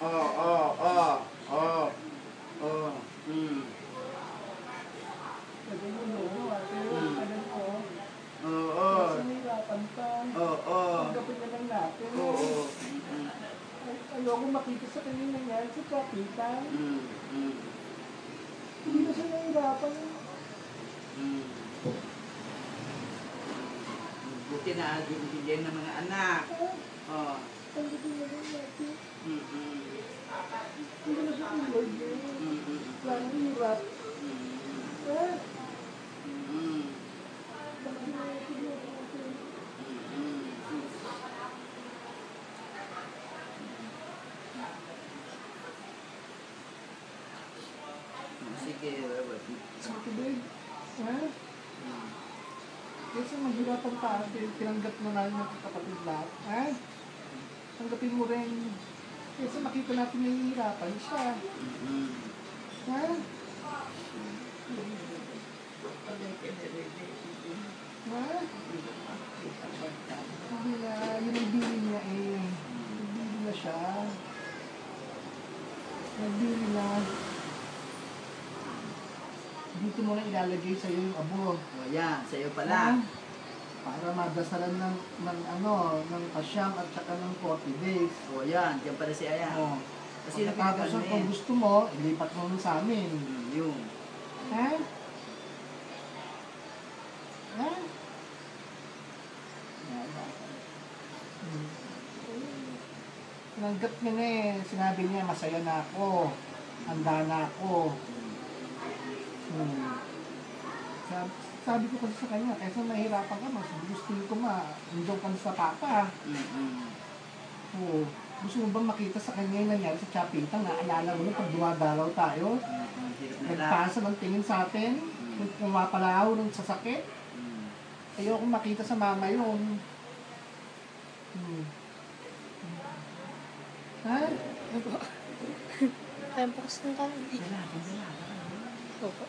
Sabi mo, no, ate, alam ko. Oo. Kasi nahirapan ka. Oo. Tanggapin na lang natin. Oo. Ayoko makita sa kanya nangyari sa kapitan. Hindi na siya nahirapan. Buti na bibigyan ng mga anak. Oh. Tanggapin na lang natin. Hindi na siya tulog eh. Wala nang hirap. Tanggapin na natin. Sige. Sige, babe. Ha? Kasi mahirapan pa ate, tinanggap na namin ng kapatid lahat. Ha? Tanggapin mo rin. Kasi makita natin na hihirapan siya. Ha? Ha? Hindi na, yun ang bili niya eh. Nagbili na siya. Nagbili na. Dito mo na ilalagay sa'yo yung abo. O yan, sa'yo pala. Para madasalan ng pasyam at saka ng 40 days. O yan, dyan pala si Aya. O. Kasi Tapos kung gusto mo, ilipat mo sa amin. Yung. Ha? Ha? Tinanggap niya na eh. Sinabi niya, masaya na ako. Handa na ako. Sabi ko kasi sa kanya, kaysa mahirapan ka, mas gusto ko nandiyan ka sa papa. Oo. Gusto mo bang makita sa kanya yung nangyari sa Chapintang? Naalala mo nung pag dumadalaw tayo? Nagpasa ng tingin sa atin? Pumapalaw ng sasakit? Ayoko makita sa mama yun. Ha? Kaya po kasi ng kain. Opo.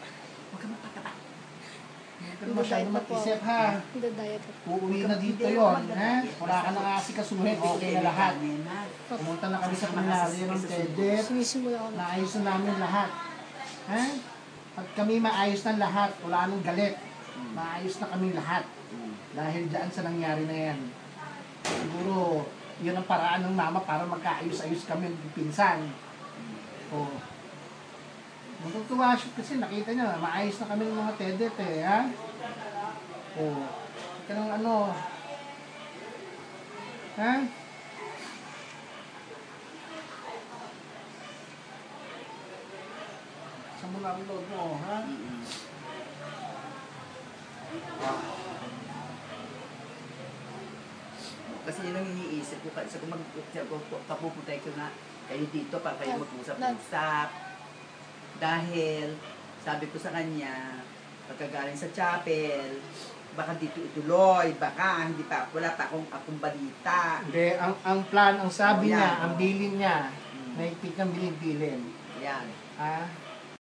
Huwag ka magpataba. Pero masyado mag-isip ha. Dadayat ako. Uuwi na dito yon, ha? Wala ka nang asikasuhin, okay na lahat. Pumunta na kami sa kuminaryo ng Tedet. Sinisimula ako na. Naayos na namin lahat. Ha? At kami maayos na lahat, wala nang galit. Maayos na kami lahat. Dahil dyan sa nangyari na yan. Siguro, yun ang paraan ng mama para magkaayos-ayos kami ng pinsan. Oo. Matutuwa siya kasi nakita niya, maayos na kami ng mga Tedet eh, ha? Oo. Ika ng ano. Ha? Sa mula ang load mo, ha? Kasi yun ang iniisip ko. Kasi kung kapupuntay ko na kayo dito para kayo mag-usap-usap. Dahil, sabi ko sa kanya, pagkagaling sa chapel, baka dito ituloy, baka hindi pa, wala pa akong balita. Hindi, ang plan, ang sabi niya, ang bilin niya, naipit ng bilin-bilin. Yan. Ha?